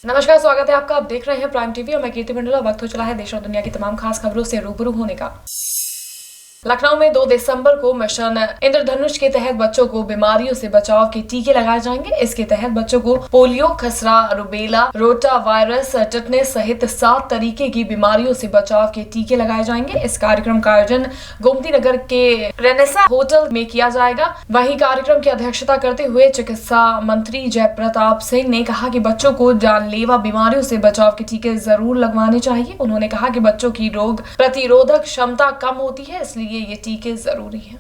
नमस्कार, स्वागत है आपका। आप देख रहे हैं प्राइम टीवी और मैं कीर्ति मंडल। वक्त हो चला है देश और दुनिया की तमाम खास खबरों से रूबरू होने का। लखनऊ में 2 दिसंबर को मिशन इंद्रधनुष के तहत बच्चों को बीमारियों से बचाव के टीके लगाए जाएंगे। इसके तहत बच्चों को पोलियो, खसरा, रुबेला, रोटा वायरस, टिटनेस सहित 7 तरीके की बीमारियों से बचाव के टीके लगाए जाएंगे। इस कार्यक्रम का आयोजन गोमती नगर के रेनेसा होटल में किया जाएगा। वहीं कार्यक्रम की अध्यक्षता करते हुए चिकित्सा मंत्री जय प्रताप सिंह ने कहा कि बच्चों को जानलेवा बीमारियों से बचाव के टीके जरूर लगवाने चाहिए। उन्होंने कहा कि बच्चों की रोग प्रतिरोधक क्षमता कम होती है, इसलिए ये टीके जरूरी हैं।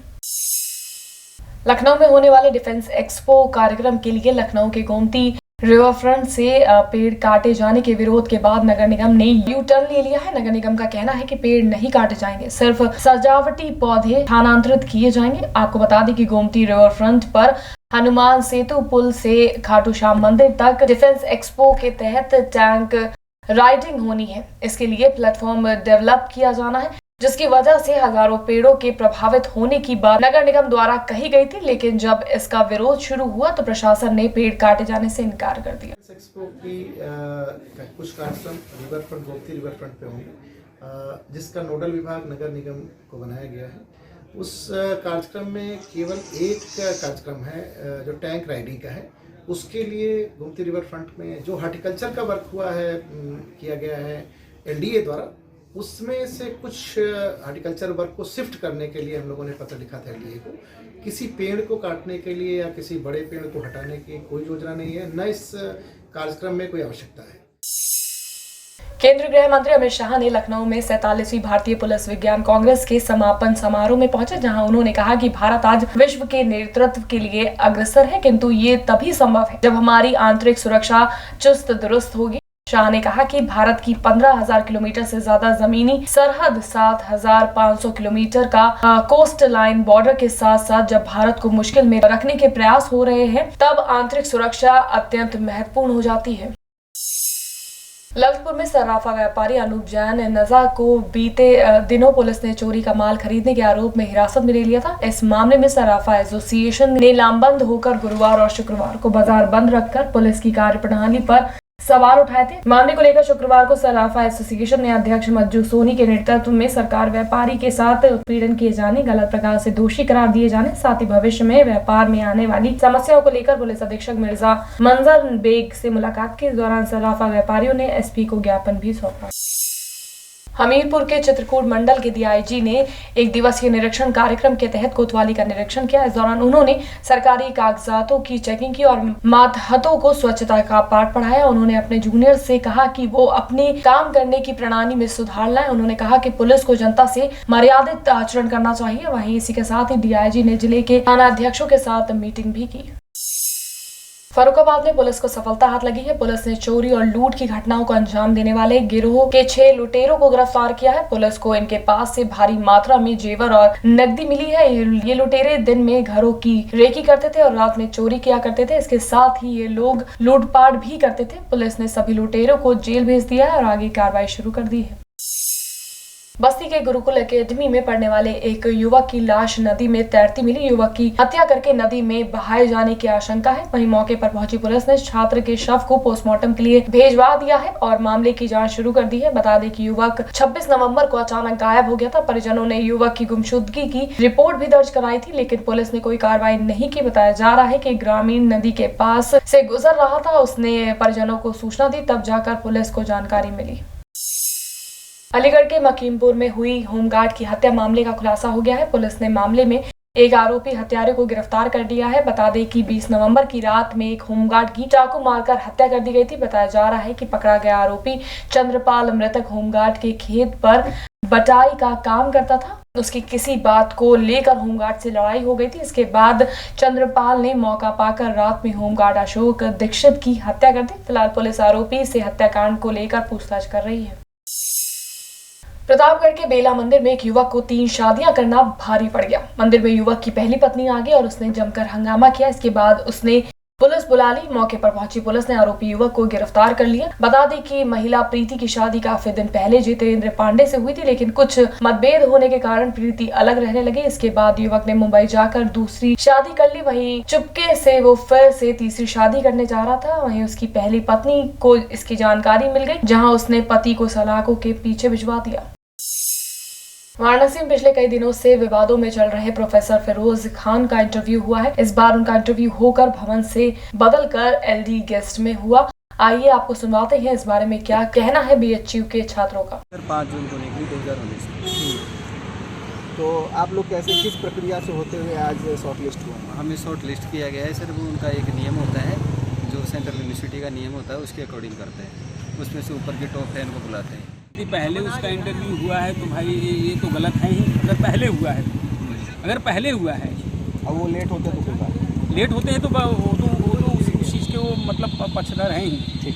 लखनऊ में होने वाले डिफेंस एक्सपो कार्यक्रम के लिए लखनऊ के गोमती रिवर फ्रंट से पेड़ काटे जाने के विरोध के बाद नगर निगम ने यू टर्न ले लिया है। नगर निगम का कहना है कि पेड़ नहीं काटे जाएंगे, सिर्फ सजावटी पौधे स्थानांतरित किए जाएंगे। आपको बता दें कि गोमती रिवर फ्रंट पर हनुमान सेतु पुल से खाटू श्याम मंदिर तक डिफेंस एक्सपो के तहत टैंक राइडिंग होनी है। इसके लिए प्लेटफॉर्म डेवलप किया जाना है, जिसकी वजह से हजारों पेड़ों के प्रभावित होने की बात नगर निगम द्वारा कही गई थी, लेकिन जब इसका विरोध शुरू हुआ तो प्रशासन ने पेड़ काटे जाने से इनकार कर दिया। एक्सपो की कुछ कार्यक्रम river front, Gomti river front पे होंगे, जिसका नोडल विभाग नगर निगम को बनाया गया है। उस कार्यक्रम में केवल एक कार्यक्रम है जो टैंक राइडिंग का है। उसके लिए गोमती रिवर फ्रंट में जो हॉर्टिकल्चर का वर्क हुआ है, किया गया है एनडीए द्वारा, उसमें से कुछ हॉर्टिकल्चर वर्क को शिफ्ट करने के लिए हम लोगों ने पत्र लिखा था एनडीए को। किसी पेड़ को काटने के लिए या किसी बड़े पेड़ को हटाने की कोई योजना नहीं है, न इस कार्यक्रम में कोई आवश्यकता है। केंद्रीय गृह मंत्री अमित शाह ने लखनऊ में 47वीं भारतीय पुलिस विज्ञान कांग्रेस के समापन समारोह में पहुंचे, जहां उन्होंने कहा कि भारत आज विश्व के नेतृत्व के लिए अग्रसर है, किंतु ये तभी संभव है जब हमारी आंतरिक सुरक्षा चुस्त दुरुस्त होगी। शाह ने कहा कि भारत की 15,000 किलोमीटर से ज्यादा जमीनी सरहद, 7,500 किलोमीटर का कोस्ट लाइन बॉर्डर के साथ साथ जब भारत को मुश्किल में रखने के प्रयास हो रहे हैं, तब आंतरिक सुरक्षा अत्यंत महत्वपूर्ण हो जाती है। ललितपुर में सर्राफा व्यापारी अनूप जैन नजा को बीते दिनों पुलिस ने चोरी का माल खरीदने के आरोप में हिरासत में ले लिया था। इस मामले में सर्राफा एसोसिएशन ने लामबंद होकर गुरुवार और शुक्रवार को बाजार बंद रखकर पुलिस की कार्यप्रणाली पर सवाल उठाए थे। मामले को लेकर शुक्रवार को सर्राफा एसोसिएशन ने अध्यक्ष मज्जू सोनी के नेतृत्व में सरकार व्यापारी के साथ उत्पीड़न किए जाने, गलत प्रकार से दोषी करार दिए जाने, साथ ही भविष्य में व्यापार में आने वाली समस्याओं को लेकर पुलिस अधीक्षक मिर्जा मंजर बेग से मुलाकात के दौरान सर्राफा व्यापारियों ने एसपी को ज्ञापन भी सौंपा। हमीरपुर के चित्रकूट मंडल के डीआईजी ने एक दिवसीय निरीक्षण कार्यक्रम के तहत कोतवाली का निरीक्षण किया। इस दौरान उन्होंने सरकारी कागजातों की चेकिंग की और मातहतों को स्वच्छता का पाठ पढ़ाया। उन्होंने अपने जूनियर से कहा कि वो अपने काम करने की प्रणाली में सुधार लाएं। उन्होंने कहा कि पुलिस को जनता से मर्यादित आचरण करना चाहिए। वहीं इसी के साथ ही डीआईजी ने जिले के थाना अध्यक्षों के साथ मीटिंग भी की। फर्रुखाबाद में पुलिस को सफलता हाथ लगी है। पुलिस ने चोरी और लूट की घटनाओं को अंजाम देने वाले गिरोह के 6 लुटेरों को गिरफ्तार किया है। पुलिस को इनके पास से भारी मात्रा में जेवर और नकदी मिली है। ये लुटेरे दिन में घरों की रेकी करते थे और रात में चोरी किया करते थे। इसके साथ ही ये लोग लूटपाट भी करते थे। पुलिस ने सभी लुटेरों को जेल भेज दिया है और आगे कार्रवाई शुरू कर दी है। बस्ती के गुरुकुल एकेडमी में पढ़ने वाले एक युवक की लाश नदी में तैरती मिली। युवक की हत्या करके नदी में बहाए जाने की आशंका है। वहीं मौके पर पहुंची पुलिस ने छात्र के शव को पोस्टमार्टम के लिए भेजवा दिया है और मामले की जांच शुरू कर दी है। बता दें कि युवक 26 नवंबर को अचानक गायब हो गया था। परिजनों ने युवक की गुमशुदगी की रिपोर्ट भी दर्ज कराई थी, लेकिन पुलिस ने कोई कार्रवाई नहीं की। बताया जा रहा है कि ग्रामीण नदी के पास से गुजर रहा था, उसने परिजनों को सूचना दी, तब जाकर पुलिस को जानकारी मिली। अलीगढ़ के मकीमपुर में हुई होमगार्ड की हत्या मामले का खुलासा हो गया है। पुलिस ने मामले में एक आरोपी हत्यारे को गिरफ्तार कर लिया है। बता दें कि 20 नवंबर की रात में एक होमगार्ड की चाकू मारकर हत्या कर दी गई थी। बताया जा रहा है कि पकड़ा गया आरोपी चंद्रपाल मृतक होमगार्ड के खेत पर बटाई का काम करता था। उसकी किसी बात को लेकर होमगार्ड से लड़ाई हो गई थी। इसके बाद चंद्रपाल ने मौका पाकर रात में होमगार्ड अशोक दीक्षित की हत्या कर दी। फिलहाल पुलिस आरोपी से हत्याकांड को लेकर पूछताछ कर रही है। प्रतापगढ़ के बेला मंदिर में एक युवक को 3 शादियां करना भारी पड़ गया। मंदिर में युवक की पहली पत्नी आ गई और उसने जमकर हंगामा किया। इसके बाद उसने पुलिस बुला ली। मौके पर पहुंची पुलिस ने आरोपी युवक को गिरफ्तार कर लिया। बता दें कि महिला प्रीति की शादी काफी दिन पहले जितेंद्र पांडे से हुई थी, लेकिन कुछ मतभेद होने के कारण प्रीति अलग रहने लगी। इसके बाद युवक ने मुंबई जाकर दूसरी शादी कर ली। वहीं चुपके से वो फिर से तीसरी शादी करने जा रहा था। वहीं उसकी पहली पत्नी को इसकी जानकारी मिल गई, जहाँ उसने पति को सलाखों के पीछे भिजवा दिया। वाराणसी में पिछले कई दिनों से विवादों में चल रहे प्रोफेसर फिरोज खान का इंटरव्यू हुआ है। इस बार उनका इंटरव्यू होकर भवन से बदलकर एलडी गेस्ट में हुआ। आइए आपको सुनवाते हैं इस बारे में क्या कहना है बीएचयू के छात्रों का। 5 जून को निकली 2019। तो आप लोग कैसे किस प्रक्रिया से होते हुए आज शॉर्ट लिस्ट हुआ? हमें शॉर्ट लिस्ट किया गया है सर। वो उनका एक नियम होता है जो सेंट्रल यूनिवर्सिटी का नियम होता है, उसके अकॉर्डिंग करते हैं। उसमें से ऊपर के टॉप 10 को बुलाते हैं। यदि पहले उसका इंटरव्यू हुआ है तो भाई ये तो गलत है ही। अगर पहले हुआ है और वो लेट होते तो कोई बात लेट होते हैं तो वो तो उस चीज़ के वो मतलब पक्षधर हैं ही। ठीक।